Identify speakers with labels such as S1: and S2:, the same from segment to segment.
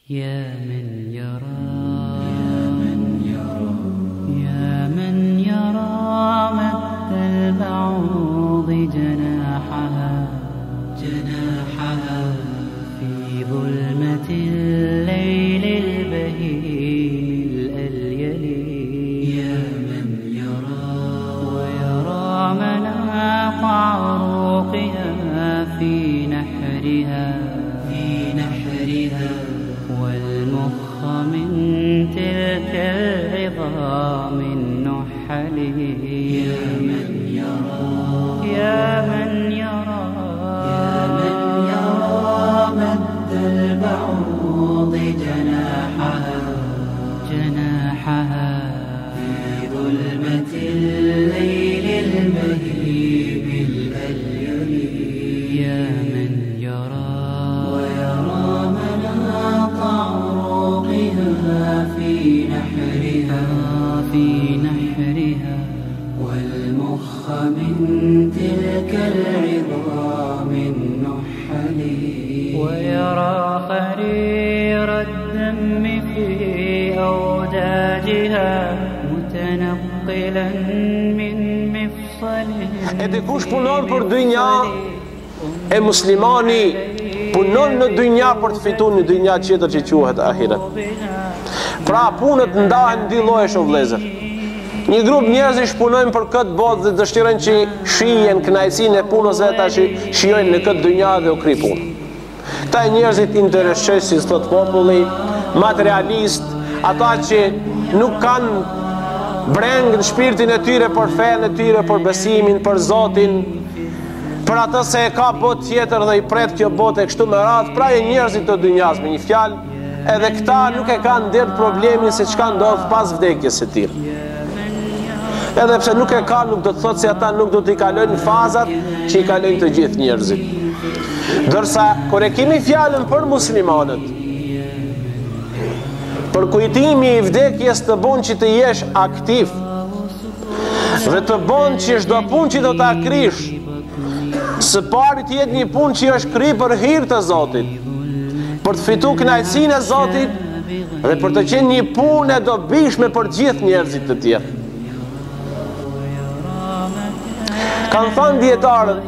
S1: يا من يرى يا من يرى مد البعوض جناحها في ظلمة الليل البهيم الأليل يا من يرى ويرى مناق عروقها في نحرها والمخ من تلك العظام النحل يا من يرى يا من يرى مد البعوض جناحها في ظلمة الليل البهيم الأليل يا من يرى ويرى مناط عروقها في نحرها والمخ من تلك العظام النحل ويرى خرير الدم في أوداجها متنقلا من مفصلها.
S2: E dikush punon për dynja, e muslimani punon në dynja për të fituar në dynja tjetër që quhet ahiret. Pra punët ndahen në dy lloje o vëllezër. Një grup njerëzish punojnë për këtë botë dhe dëshirojnë që shihen kënaqësinë e punës vetë që shijojnë në këtë dynja dhe u kri punë. Këta njerëzit interesojnë si thot populli, materialist, ata që nuk kanë breng në shpirtin e tyre për fenë e tyre, për besimin, për Zotin, për atë se e ka botë tjetër dhe i pret kjo botë e kështu me radhë, pra e njerëzit të dynjas me një fjalë, edhe këta nuk e kanë ndërë problemin se çka ndodh pas vdekjes së tyre. Edhe pse nuk e ka, nuk do të thotë se ata nuk do t'i kalojnë fazat që i kalojnë të gjithë njerëzit. Dërsa kur e kemi fjalën për muslimanët, për kujtimi i vdekjes të bën që të jesh aktiv dhe të bën që çdo punë që do ta krish, së pari të jetë një punë që është kri për hir të Zotit, për të fituar kënaqësinë e Zotit dhe për të qenë një punë e dobishme për gjithë njerëzit të tjerë. Kanë thënë dietarët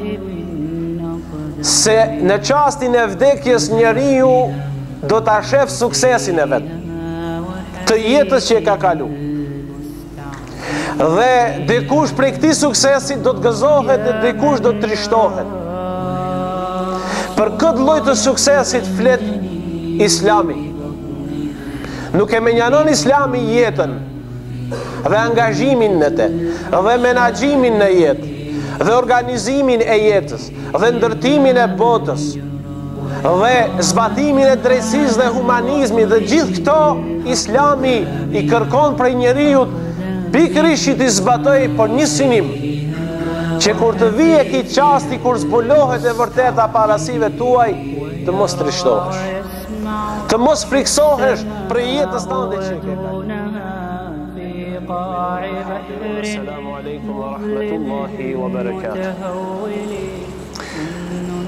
S2: se në çastin e vdekjes njeriu do ta shef suksesin e vet, të jetës që e ka kalu. Dhe dikush prej këtij suksesi do të gëzohet dhe dikush do të trishtohet. Për këtë lloj të suksesit flet Islami. Nuk e menjanon Islami jetën dhe angazhimin në te, dhe menaxhimin në jetë, dhe organizimin e jetës, dhe ndërtimin e botës, dhe zbatimin e drejtësisë dhe humanizmit, dhe gjithë këto Islami i kërkon prej njeriut pikërisht që t'i zbatoj për një synim, që kur të vije ki qasti kur zbulohet e vërteta parasive tuaj, të mos trishtohesh, të mos friksohesh për jetës tënde që ke kaluar. Assalamu alaikum wa rahmatullahi wa barakatuh.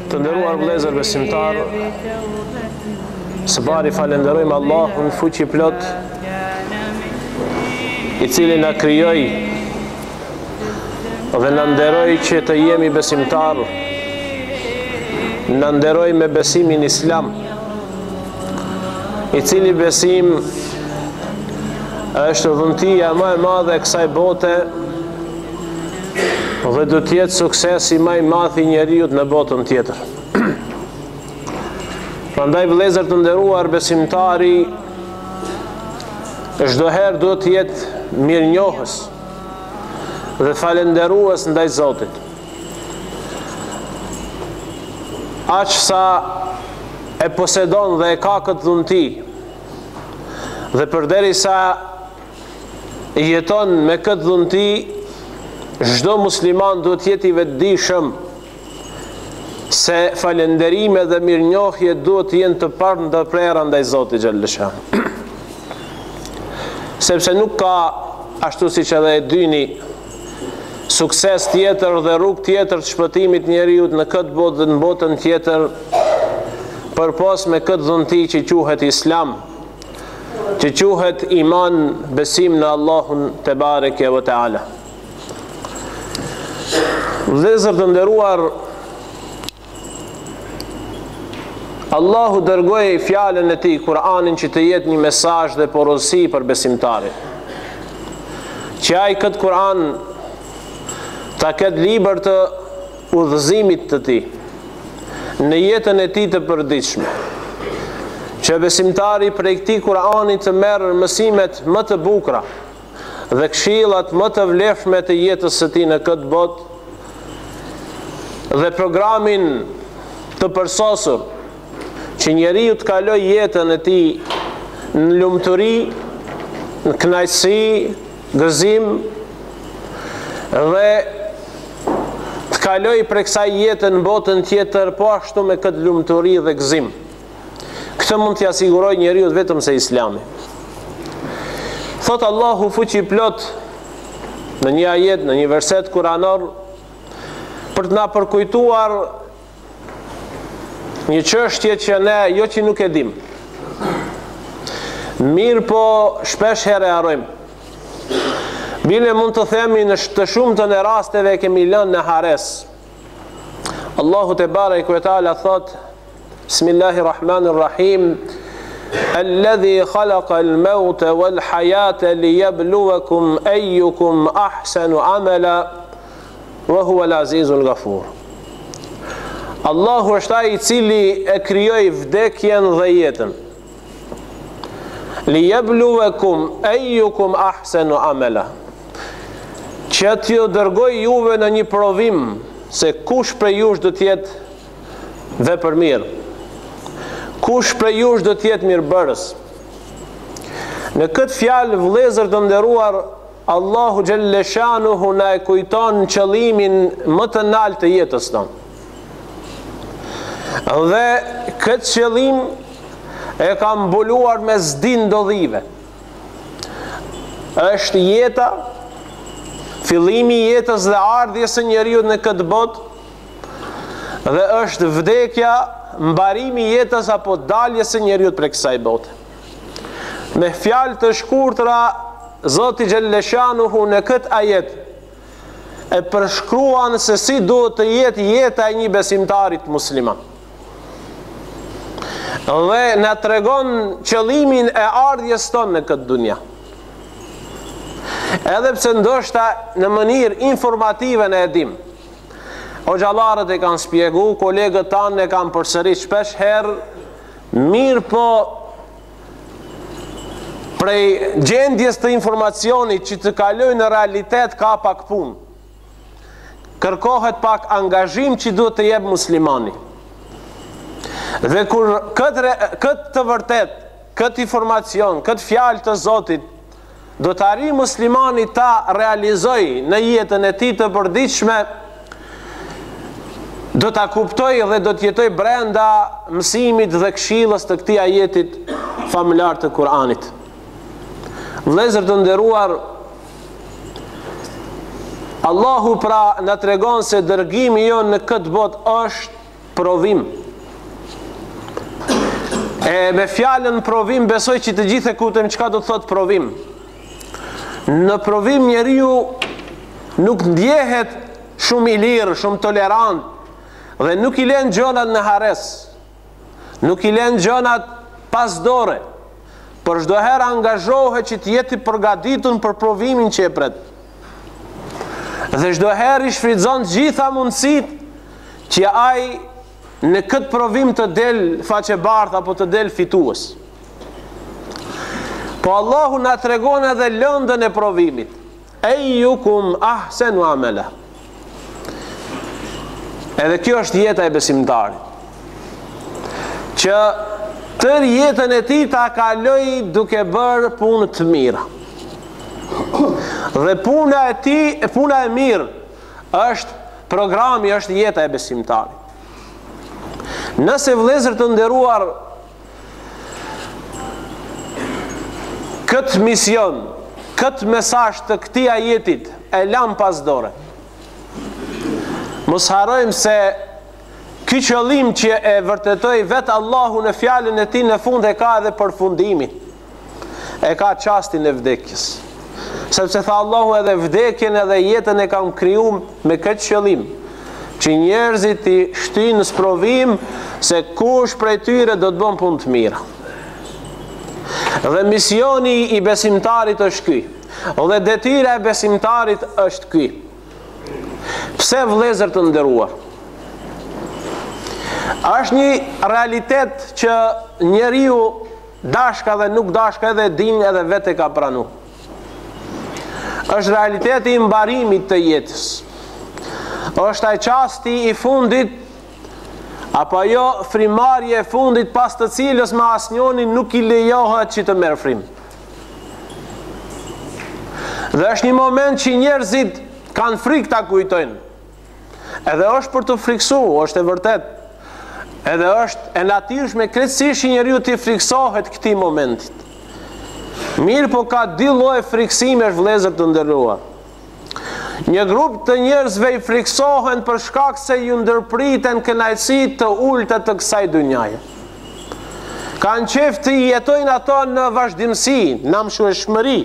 S2: Të nderuar vëllezër besimtar, së bari falenderojmë Allahun fuqi plot, i cili na krijoi dhe na nderoi që të jemi besimtar, na nderoi me besimin islam, i cili besim është dhuntia më e madhe e kësaj bote dhe do të jetë suksesi më i madh i njeriu në botën tjetër. Prandaj vëllezër të nderuar, besimtari çdo herë duhet të jetë mirënjohës dhe falënderues ndaj Zotit. Aq sa e posedon dhe e ka këtë dhunti, dhe përderisa jeton me këtë dhunti, çdo musliman duhet të jetë i vetëdijshëm se falënderime dhe mirënjohje duhet të jenë të parë ndërprera ndaj Zotit xhallasha. Sepse nuk ka, ashtu siç edhe e dyni, sukses tjetër dhe rrugë tjetër të shpëtimit njeriut në këtë botë dhe në botën tjetër, përpos me këtë dhunti që quhet Islam, që quhet iman, besim në Allahun te bareke ve teala. Vëllezër të nderuar, Allahu dërgoi fjalën e tij, Kur'anin, që të jetë një mesazh dhe porosi për besimtarin. Që ai këtë Kur'an ta ketë libër të udhëzimit të tij në jetën e tij të përditshme. Që besimtari prej këtij Kur'ani të merr mësimet më të bukura dhe këshillat më të vlefshme të jetës së tij në këtë botë dhe programin të përsosur që njeriu të kaloj jetën e tij në lumturi, në kënaqësi, gëzim dhe të kaloj prej kësaj jete në botën tjetër po ashtu me këtë lumturi dhe gëzim. Këtë mund t'i asiguroj njeriu vetëm se Islami. Thot Allahu fuqi plot në një ajet, në një verset kuranor, për të na përkujtuar një çështje që ne jo që nuk e dim, mirë po shpesh herë e harrojmë. Bile mund të themi në të shumtën e rasteve kemi lënë në hares. Allahu te bareke ve teala thot: Bismillahirrahmanirrahim, Alladhi khalaqa al-mauta wal-hayata liyabluwakum ayyukum ahsanu amala wa huwa al-azizul ghafur. Allahu është ai I cili e krijoi vdekjen dhe jetën. Liyabluwakum ayyukum ahsanu amala. Që t'ju dërgoj juve në një provim se kush prej jush do t'jetë vepër mirë. Kush prej jush do t'jetë mirëbërës. Në këtë fjalë, vëllezër të nderuar, Allahu xhelle shanuhu na e kujton qëllimin më të lartë të jetës tonë. Dhe këtë qëllim e ka mbuluar me zdin ndodhive. Është jeta, fillimi I jetës dhe ardhjes së njeriut në këtë botë, dhe është vdekja, mbarimi I jetës apo daljes së njeriut prej kësaj bote. Me fjalë të shkurtra, Zoti xhelle shanuhu në këtë ajet e përshkruan se si duhet të jetë jeta e një besimtarit musliman. Dhe na tregon qëllimin e ardhjes tonë në këtë dunja. Edhe pse ndoshta në mënyrë informative ne e dim. Hoxhallarët e kanë shpjegu, kolegët tanë e kanë përsërit shpesh herë, mirë po prej gjendjes të informacionit që të kaloj në realitet ka pak punë. Kërkohet pak angazhim që duhet të jep muslimani. Dhe kur këtë të vërtet, këtë informacion, këtë fjalë të Zotit, do të arrijë muslimani ta realizoj në jetën e tij të përditshme, do ta kuptoj dhe do të jetoj brenda mësimit dhe këshillës të këtij ajetit familjar të Kur'anit. Vëllezër të nderuar, Allahu pra na tregon se dërgimi jon në këtë botë është provim. E me fjalën provim besoj që të gjithë e kuptojmë çka do të thotë provim. Në provim njeriu nuk ndjehet shumë I lirë, shumë tolerant dhe nuk I lën gjonat në hares. Nuk I lën gjonat pas dore. Por çdo herë angazhohet që të jetë I përgatitur për provimin që e pret. Dhe çdo herë I shfrytëzon gjitha mundësitë që ai në këtë provim të del faqebartë apo të del fitues. Po Allahu na tregon edhe lëndën e provimit. Ejukum ahsanu amala. Edhe kjo është jeta e besimtarit. Që tër jetën e tij ta kaloi duke bërë punë të mira. Dhe puna e tij, puna e mirë është programi, është jeta e besimtarit. Nëse vëllezër të nderuar këtë mision, këtë mesazh të këtij ajetit e lam pas dore, mos harrojmë se Ky qëllim që e vërtetoi vetë Allahu në fjalën e tij në fund e ka edhe përfundimin. E ka çastin e vdekjes. Sepse tha Allahu edhe vdekjen edhe jetën e kam krijuar me këtë qëllim, që njerëzit i shtyjnë në sprovim se kush prej tyre do të bën punë të mira. Dhe misioni i besimtarit është ky. Dhe detyra e besimtarit është ky. Pse vëllezër të nderuar? Është një realitet që njeriu dashka dhe nuk dashka edhe din edhe vetë ka pranu. Është realiteti i mbarimit të jetës. Është ai çasti i fundit apo jo frimarje e fundit pas të cilës me asnjëri nuk i lejohet që të merr frim. Dhe është një moment që njerëzit kanë frikë ta kujtojnë. Edhe është për të friksuar, është e vërtet. Edhe është e natyrshme krejtësisht që njeriu të friksohet këtij momentit. Mirë, po ka dy lloje friksimesh vëllezër të nderuar. Një grup të njerëzve i friksohen për shkak se ju ndërpriten kënaqësi të ulta të kësaj dynjaje. Kanë qejf të jetojnë ato në vazhdimsi, në mëshirshmëri.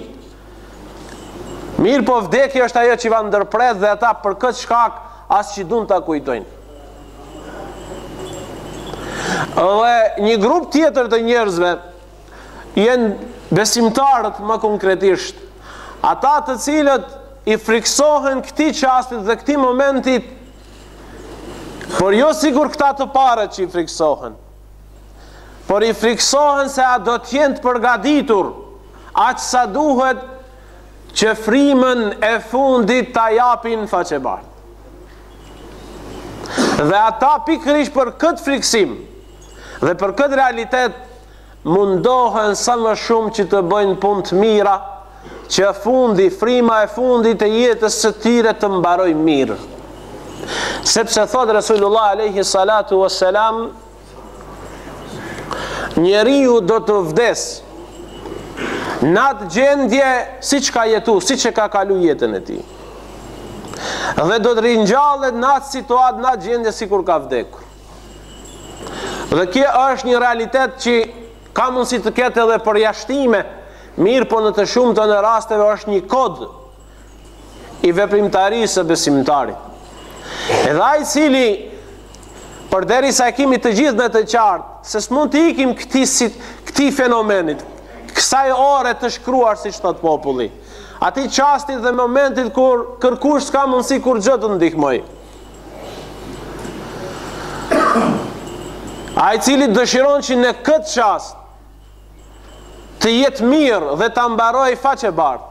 S2: Mirë, po vdekja është ajo që va ndërpret dhe ata për këtë shkak as që duan ta kujtojnë. Dhe një grup tjetër të njerëzve janë besimtarët më konkretisht, ata të cilët i friksohen këtij çastit dhe këtij momentit, por jo sikur këta të parët që i friksohen, por i friksohen se a do të jenë të përgatitur aq sa duhet që frymën e fundit ta japin faqebar. Dhe ata pikërisht për këtë friksim dhe për këtë realitet mundohen sa më shumë që të bëjnë punë të mira, që fryma e fundit e jetës së tyre të mbaroj mirë. Sepse thot Resulullah alayhi salatu wassalam, njeriu do të vdes në atë gjendje siç ka jetu, siç e ka kalu jetën e tij. Dhe do të ringjallet në atë situatë, në atë gjendje sikur ka vdekur. Dhe kjo është një realitet që ka mundësi të ketë edhe përjashtime, mirë, po në të shumta në rasteve është një kod i veprimtarisë së besimtarit. Edhe ai i cili përderisa e kemi të gjithë në të qartë se s'mund të ikim këtij fenomenit, kësaj ore të shkruar siç thot populli, atij çastit dhe momentit kur kërkush s'ka mundësi kur gjë të ndihmoj. Ai i cili dëshiron që në këtë çast të jetë mirë dhe ta mbaroj faqebart,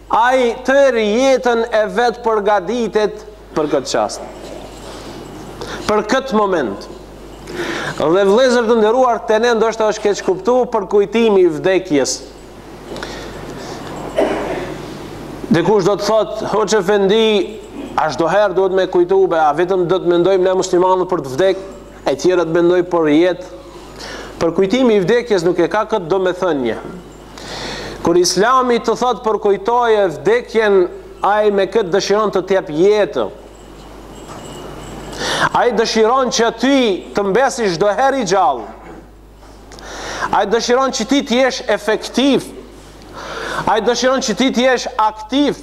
S2: ai tërë jetën e vet përgatitet për këtë çast, për këtë moment. Dhe vëllezër të nderuar, te ne ndoshta është keq kuptuar për kujtimi i vdekjes. Dikush do të thotë, hoxha Efendi, a çdo herë duhet me kujtu, a vetëm do të mendojmë ne muslimanët për të vdekur, e tjerët mendoj për jetë. Për kujtimi i vdekjes nuk e ka këtë domethënie. Kur Islami të thot për kujtoje vdekjen, ai me këtë dëshiron të t'jap jetë. Ai dëshiron që ty të mbesi çdo herë i gjallë. Ai dëshiron që ti të jesh efektiv. Ai dëshiron që ti të jesh aktiv.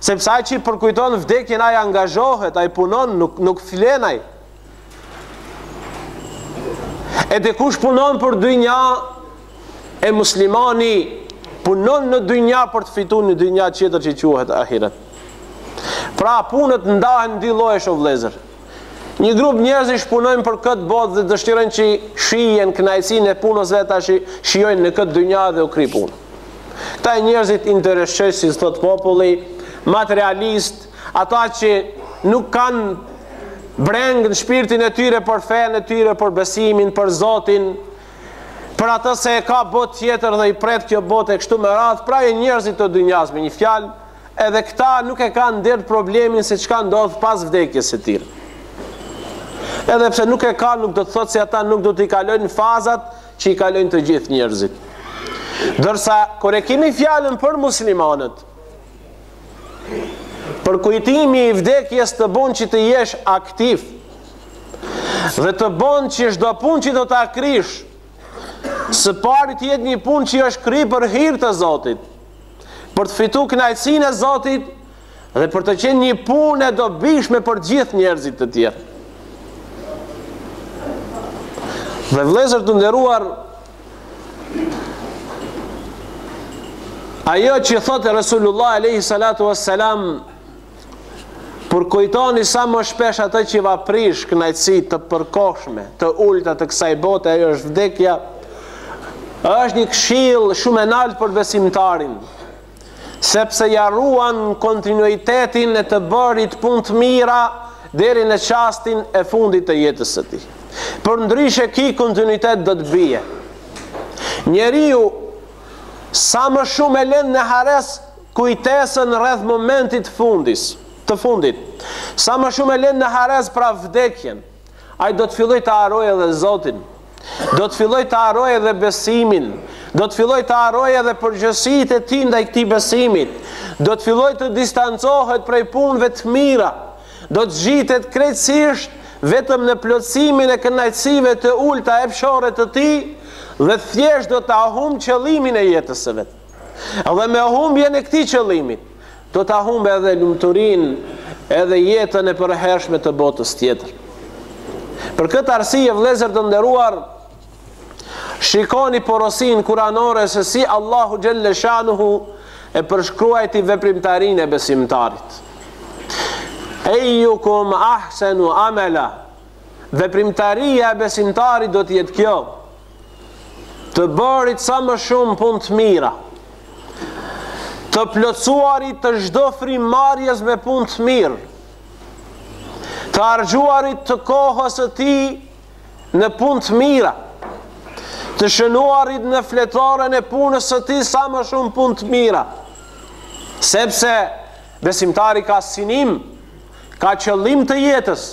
S2: Sepse ai që përkujton vdekjen, ai angazhohet, ai punon, nuk flen ai. E dikush punon për dynja, e muslimani punon në dynja për të fituar në dynja tjetër që quhet ahiret. Pra punët ndahen dy llojesh o vëllezër. Një grup njerëzish punojnë për këtë botë dhe dëshirojnë që shihen kënaqësinë e punës vetë tash shijojnë në këtë dynja dhe u kri punë. Këta njerëzit interesoj, si thot populli, materialist, ata që nuk kanë breng në shpirtin e tyre për fenë e tyre, për besimin, për Zotin, për atë se e ka botë tjetër dhe i pret kjo botë e kështu me radhë, pra e njerëzit të dynjas me një fjalë, edhe këta nuk e kanë ndërë problemin se çka ndodh pas vdekjes së tyre. Edhe pse nuk e kanë, nuk do të thotë se ata nuk do t'i kalojnë fazat që i kalojnë të gjithë njerëzit. Dërsa kur e kemi fjalën për muslimanët, për kujtimi i vdekjes të bën që të jesh aktiv, Dhe të bon që çdo punë që do ta krish, së pari të jetë një punë që është kry për hir të Zotit, për të fituar kënaqësinë e Zotit dhe për të qenë një punë e dobishme për gjithë njerëzit të tjerë. Dhe vëllezër të nderuar, ajo që thotë Resulullah alayhi salatu wassalam, për kujtoni sa më shpesh atë që va prish kënaqësi të përkohshme, të ulta të kësaj bote, ajo është vdekja, është një këshill shumë e lartë për besimtarin, sepse ja ruan kontinuitetin e të bërit punë të mira deri në çastin e fundit të jetës së tij. Përndryshe ky kontinuitet do të bie. Njeriu sa më shumë e lën në hares kujtesën rreth momentit të fundit. Sa më shumë e lën në hares pra vdekjen, ai do të fillojë të harrojë edhe Zotin. Do të filloj të harroj edhe besimin, do të filloj të harroj edhe përgjegjësitë e tij ndaj këtij besimit, do të filloj të distancohet prej punëve të mira, do të zhitet krejtësisht vetëm në plotësimin e kënaqësive të ulta e fshore të tij dhe thjesht do ta humb qëllimin e jetës së vet. Dhe me humbjen e këtij qëllimi, do ta humbë edhe lumturinë, edhe jetën e përhershme të botës tjetër. Për këtë arsye, vëllezër të nderuar, shikoni porosin kuranore se si Allahu Gjelle Shanuhu e përshkruajti veprimtarinë e besimtarit. Ejukum ahsenu amela, veprimtaria e besimtarit do të jetë kjo, të bërit sa më shumë punë të mira, të plotësuarit të çdo frymëmarrjes me punë të mirë, të argjuarit të kohës së tij në punë të mira, të shënuarit në fletoren e punës së tij sa më shumë punë të mira, sepse besimtari ka synim, ka qëllim të jetës,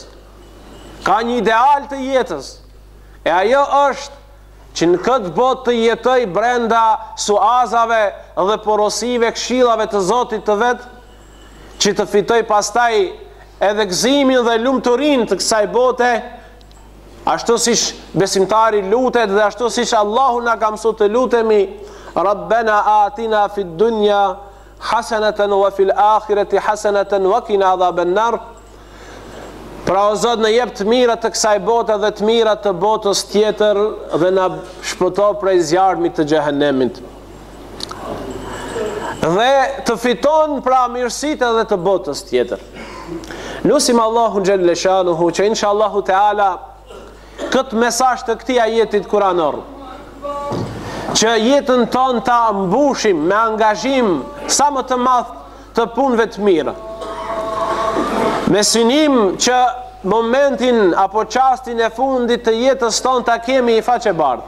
S2: ka një ideal të jetës, e ajo është që në këtë botë të jetoj brenda suazave dhe porosive këshillave të Zotit të vet, që të fitoj pastaj edhe gëzimin dhe lumturinë të kësaj bote, ashtu siç besimtari lutet dhe ashtu siç Allahu na ka mësuar të lutemi, Rabbena atina fid dunya hasanatan wa fil akhirati hasanatan wa qina adhaban nar. Pra o Zot, në jep të mirat të kësaj bote dhe të mirat të botës tjetër dhe na shpëto prej zjarmit të xhehenemit. Dhe të fiton pra mirësitë edhe të botës tjetër. Lusim Allahun Gjelle Shanuhu që inshallahu Teala këtë mesazh të këtij ajetit kuranor, që jetën tonë ta mbushim me angazhim sa më të madh të punëve të mira, me synim që momentin apo çastin e fundit të jetës tonë ta kemi i faqebardh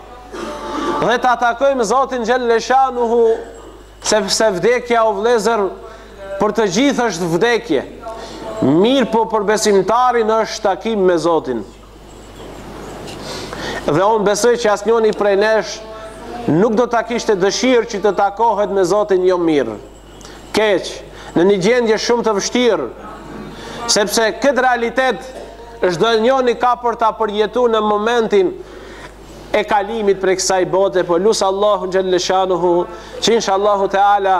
S2: dhe ta takojmë Zotin Gjelle Shanuhu, sepse vdekja o vëllezër për të gjithë është vdekje. Mirë po për besimtarin është takim me Zotin. Dhe unë besoj që asnjëri prej nesh nuk do ta kishte dëshirë që të takohet me Zotin jo mirë, keq, në një gjendje shumë të vështirë, sepse këtë realitet çdo njeri ka për ta përjetuar në momentin e kalimit prej kësaj bote, po lut Allahu Gjelle Shanuhu që inshallahu Teala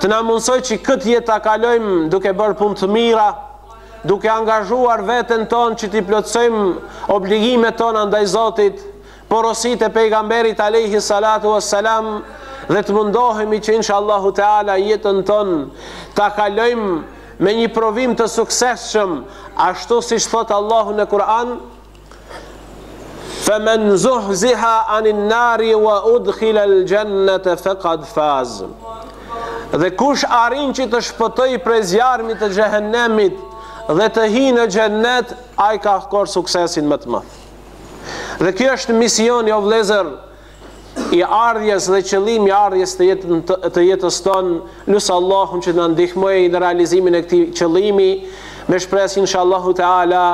S2: të na mundsoj që këtë jetë ta kalojmë duke bërë punë të mira, duke angazhuar veten tonë që t'i plotësojmë obligimet tona ndaj Zotit, porositë e pejgamberit alayhi salatu wassalam, dhe të mundohemi që inshallahu Teala jetën tonë ta kalojmë me një provim të suksesshëm, ashtu siç thot Allahu në Kur'an, فَمَنْ زُحْزِحَ عَنِ النَّارِ وَأُدْخِلَ الْجَنَّةَ فَقَدْ فَازَ. Dhe kush arrin që të shpëtoj prej zjarmit të xhehenemit dhe të hyjë në xhennet, ai ka kor suksesin më të madh. Dhe kjo është misioni o vëllezër i ardhjes dhe qëllimi i ardhjes të jetës tonë. Lut Allahun që na ndihmojë në realizimin e këtij qëllimi, me shpresë inshallahu Teala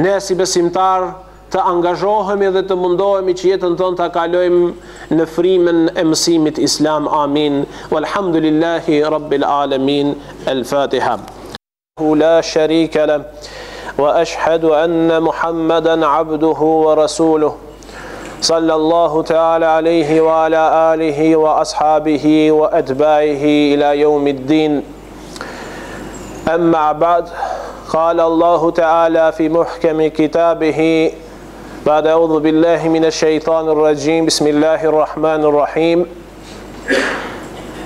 S2: ne si besimtar të angazhohemi dhe të mundohemi që jetën tonë ta kalojmë në frymën e mësimit islam. Amin. Walhamdulillahi rabbil alamin. El-Fatiha. La sharika lahu وأشهد أن محمدا عبده ورسوله صلى الله تعالى عليه وعلى آله وأصحابه وأتباعه إلى يوم الدين. أما بعد، قال الله تعالى في محكم كتابه بعد أعوذ بالله من الشيطان الرجيم بسم الله الرحمن الرحيم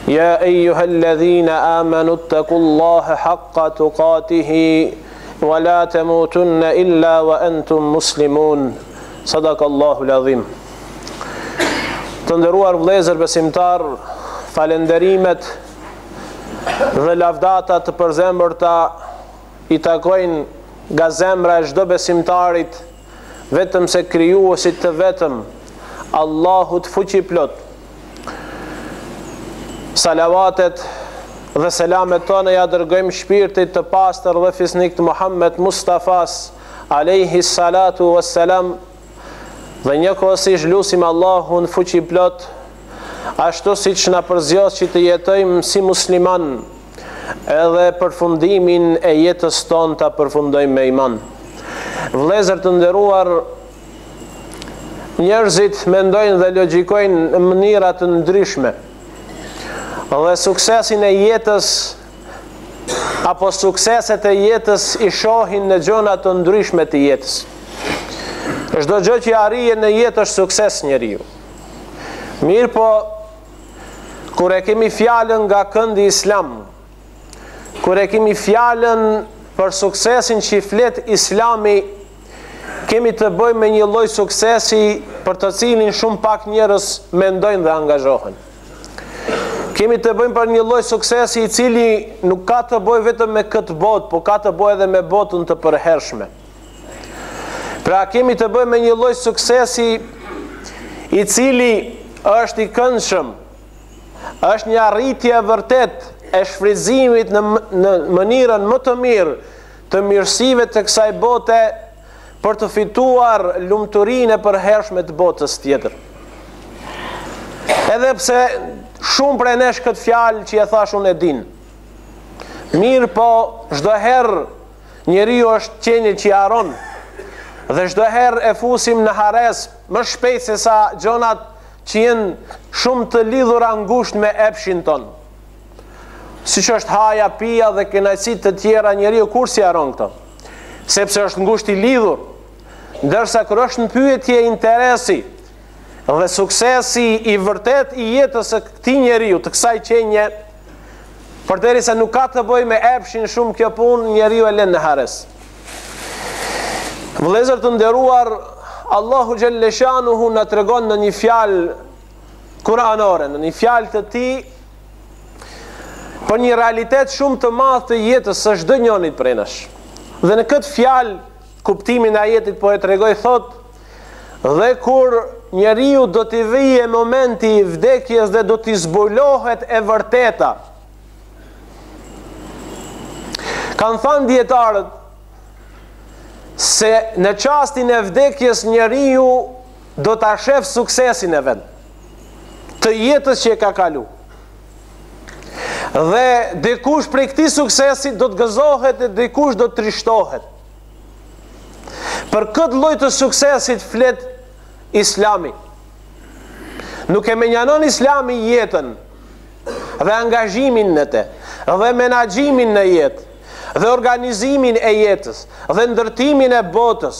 S2: يا أيها الذين آمنوا اتقوا الله حق تقاته ولا تموتن إلا وأنتم مسلمون صدق الله العظيم. Të nderuar vëllezër besimtar, falenderimet dhe lavdata të përzemërta i takojnë nga zemra e çdo besimtarit, vetëm se krijuesit të vetëm Allahut fuqiplot. Salavatet dhe selamet tona ja dërgojmë shpirtit të pastër dhe fisnik të Muhammed Mustafas alayhi salatu wassalam, dhe njëkohësisht lutim Allahun fuqiplot, ashtu siç na përzgjedh që të jetojmë si musliman, edhe përfundimin e jetës tonë ta përfundojmë me iman. Vëllezër të nderuar, njerëzit mendojnë dhe logjikojnë në mënyra të ndryshme, dhe suksesin e jetës apo sukseset e jetës i shohin në gjëra të ndryshme të jetës. Çdo gjë që arrihet në jetë është sukses njeriu. Mirë po, kur e kemi fjalën nga këndi islam, kur e kemi fjalën për suksesin që i flet Islami, kemi të bëjmë me një lloj suksesi për të cilin shumë pak njerëz mendojnë dhe angazhohen. Kemi të bëjmë për një lloj suksesi i cili nuk ka të bëjë vetëm me këtë botë, po ka të bëjë edhe me botën të përhershme. Pra kemi të bëjmë me një lloj suksesi i cili është i këndshëm, është një arritje e vërtet e shfrytëzimit në mënyrën më të mirë të mirësive të kësaj bote për të fituar lumturinë e përhershme të botës tjetër. Edhe pse shumë prej nesh këtë fjalë që e thash unë e din. Mirë po, çdo herë njeriu është qenie që haron, dhe çdo herë e fusim në hares më shpejt se sa gjonat që jenë shumë të lidhura ngushtë me epshin ton. Siç është haja, pija dhe kënaqësitë të tjera, njeriu kur si haron këto? Sepse është ngushtë i lidhur. Ndërsa kur është në pyetje interesi dhe suksesi i vërtet i jetës së këtij njeriu, të kësaj qenie, përderisa nuk ka të bëjë me epshin shumë kjo punë, njeriu e lën në hares. Vëllezër të nderuar, Allahu xhelle shanuhu na tregon në një fjalë kuranore, në një fjalë të tij, për një realitet shumë të madh të jetës së çdo njonit prej nesh. Dhe në këtë fjalë kuptimin e ajetit po e tregoj, thot: dhe kur njeriu do t'i vijë momenti i vdekjes dhe do t'i zbulohet e vërteta. Kanë thënë dietarët se në çastin e vdekjes njeriu do ta shef suksesin e vet të jetës që e ka kalu. Dhe dikush prej këtij suksesi do të gëzohet e dikush do të trishtohet. Për këtë lloj të suksesit flet Islami. Nuk e menjanon Islami jetën dhe angazhimin në te, dhe menaxhimin në jetë, dhe organizimin e jetës, dhe ndërtimin e botës,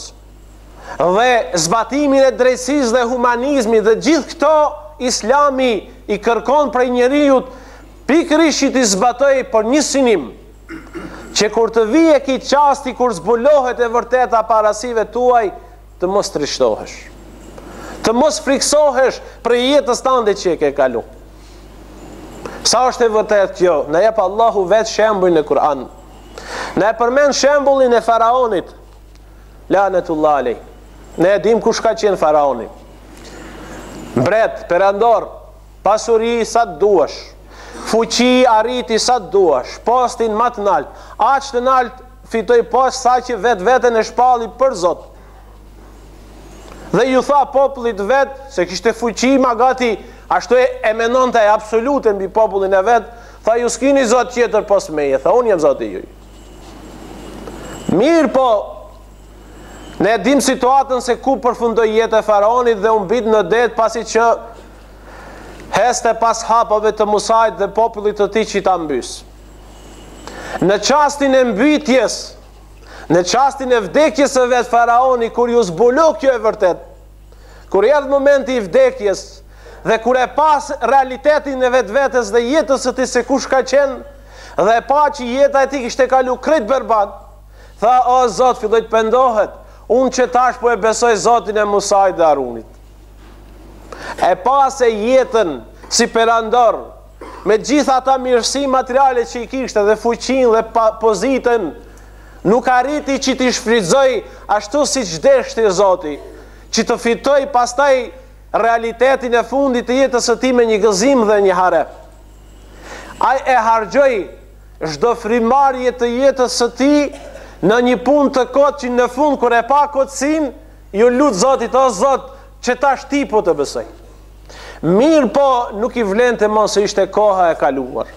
S2: dhe zbatimin e drejtësisë dhe humanizmit, dhe gjithë këto Islami i kërkon prej njeriut pikërisht që t'i zbatoj për një synim, që kur të vije ki qasti kur zbulohet e vërteta parasive tuaj, të mos trishtohesh, të mos friksohesh për jetës tënde që e ke kalu. Sa është e vërtet kjo? Na jep Allahu vetë shembull në Kur'an. Na e përmend shembullin e faraonit, lanetullah alej. Ne e dim kush ka qenë faraoni. Mbret, perandor, pasuri sa të duash, fuqi arriti sa të duash, postin më të nalt, aq të nalt fitoi post sa që vetveten e shpalli për Zot. Dhe ju tha popullit vet se kishte fuqi magati, ashtu e mendonte absolute mbi popullin e vet, tha ju s'kini Zot tjetër pos meje, tha unë jam Zoti juaj. Mirë po, Ne dim situatën se ku përfundoi jeta e faraonit dhe u mbit në det pasi që heste pas hapave të Musait dhe popullit të tij që ta mbys. Në çastin e mbytjes, në çastin e vdekjes së vet faraoni, kur ju zbulu kjo e vërtet, kur erdhi momenti i vdekjes dhe kur e pas realitetin e vetvetes dhe jetës së tij se kush ka qenë dhe e pa që jeta e tij kishte kalu krejt berbat, tha: o Zot, filloi të pendohet. Unë që tash po e besoj Zotin e Musait dhe Harunit. E pa se jetën si perandor, me gjitha ata mirësi materiale që i kishte dhe fuqin dhe pozitën, nuk arriti që t'i shfrytëzoj ashtu si që deshti Zoti, që të fitoj pastaj realitetin e fundit të jetës së tij me një gëzim dhe një hare. Ai e harxhoi çdo frimarje të jetës së tij në një punë të kotë që në fund kur e pa kotësin, ju lut Zotit: o Zot, që tash ti po të besoj. Mirë po, nuk i vlen të mos se ishte koha e kaluar.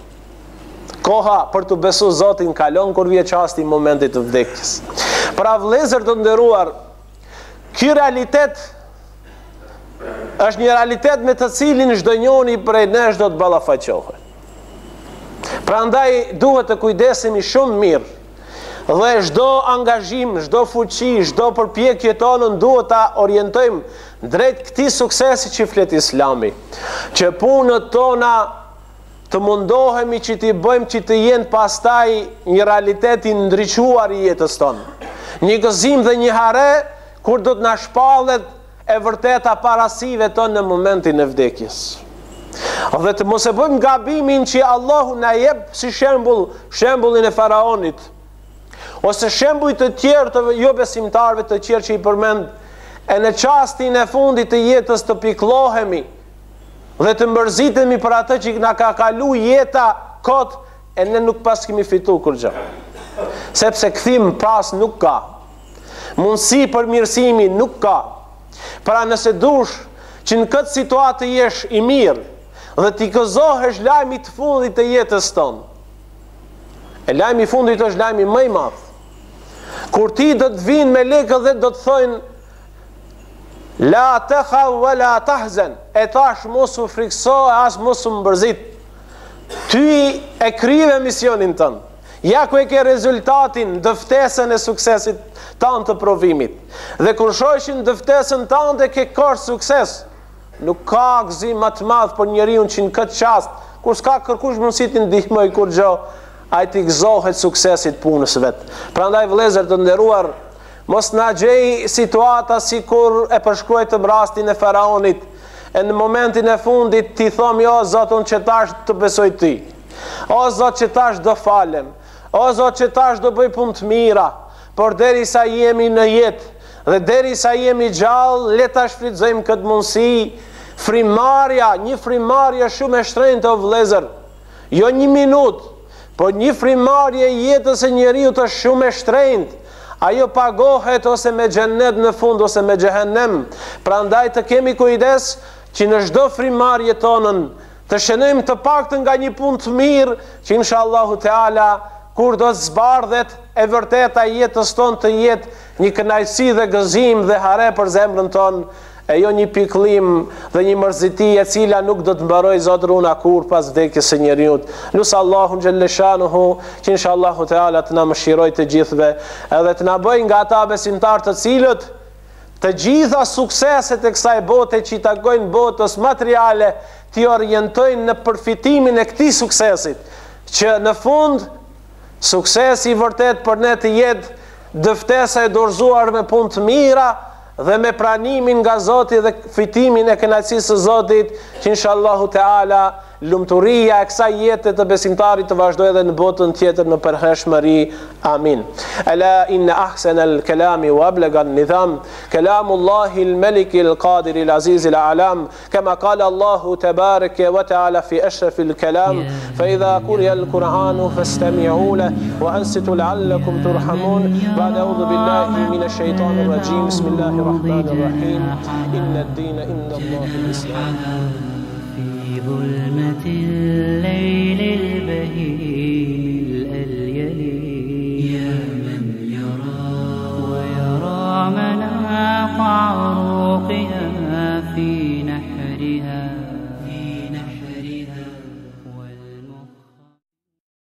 S2: Koha për të besu Zotin kalon kur vje qasti i momentit të vdekjes. Pra vëllezër të nderuar, ky realitet është një realitet me të cilin çdo njeri prej nesh do të ballafaqohet. Prandaj duhet të kujdesemi shumë mirë dhe çdo angazhim, çdo fuqi, çdo përpjekje tonë duhet ta orientojmë drejt këtij suksesi që flet Islami, që punët tona të mundohemi që t'i bëjmë që të jenë pastaj një realitet i ndriçuar i jetës tonë, një gëzim dhe një hare kur do të na shpallet e vërteta parasive tonë në momentin e vdekjes. Dhe të mos e bëjmë gabimin që Allahu na jep si shembullin e faraonit, ose shembuj të tjerë të jo besimtarëve të tjerë që i përmend, e në çastin e fundit të jetës të piklohemi dhe të mbërzitemi për atë që na ka kalu jeta kot, e ne nuk pas kemi fitu kur gjë. Sepse kthim pas nuk ka. Mundësi për mirësimi nuk ka. Pra nëse dush që në këtë situatë të jesh i mirë dhe t'i gëzohesh lajmi të fundit të jetës tonë, e lajmi i fundit është lajmi më i madh. Kur ti do të vinë me lekë dhe do të thojnë: la takhaf wa la tahzan, e tash mos u frikso, as mos u mbërzit. Ty e krive misionin tënd. Ja ku e ke rezultatin, dëftesën e suksesit tanë të provimit. Dhe kur shohin dëftesën tënde ke kërë sukses, nuk ka gëzim më të madh për njeriu që në këtë çast, kur s'ka kërkush mundësi të ndihmoj kur gjë, ai t'i gëzohet suksesit punës vet. Prandaj vëllezër të nderuar, mos na gjej situata si kur e përshkruajtëm rastin e faraonit, e në momentin e fundit ti thom: jo Zot, unë që tash të besoj ti, o Zot që tash do falem, o Zot që tash do bëj punë të mira, por derisa jemi në jetë dhe derisa jemi gjallë, le ta shfrytëzojmë këtë mundësi. Frimarja, një frimarje shumë e shtrenjtë o vëllezër, jo një minutë, por një frimarje jetës e njeriu të shumë e shtrenjtë. Ajo pagohet ose me xhennet në fund ose me xhehenem. Prandaj të kemi kujdes që në çdo frimarje tonën të shënojmë të paktën nga një punë të mirë, që inshallahu teala kur do të zbardhet e vërteta jetës tonë të jetë një kënaqësi dhe gëzim dhe hare për zemrën tonë, e jo një pikëllim dhe një mërziti e cila nuk do të mbaroj Zot runa kur pas vdekjes së njeriu. Lusë Allahun xhelle shanuhu që inshallahu teala të na mëshiroj të gjithëve, edhe të na bëj nga ata besimtar të cilët të gjitha sukseset e kësaj bote që i takojnë botës materiale t'i orientojnë në përfitimin e këtij suksessit, që në fund suksesi i vërtet për ne të jetë dëftesa e dorëzuar me punë të mira dhe me pranimin nga Zoti dhe fitimin e kënaqësisë së Zotit, që inshallahu teala lumturia e kësaj jete të besimtarit të vazhdojë edhe në botën tjetër në përhershmëri. Amin. Ala inna ahsana al-kalami wa ablaga an-nizam kalamullahi al-maliki al-qadiri al-aziz al-alam kama qala Allahu tabaraka wa ta'ala fi ashraf al-kalam fa idha quriya al-Qur'anu fastami'u lahu wa ansitu la'allakum turhamun. Ba'da a'udhu billahi minash shaitanir rajim. Bismillahir rahmanir rahim. Inna ad-dina inda Allahi al-Islam.
S1: في ظلمة الليل البهيم الأليل يا من يرى ويرى من في نحرها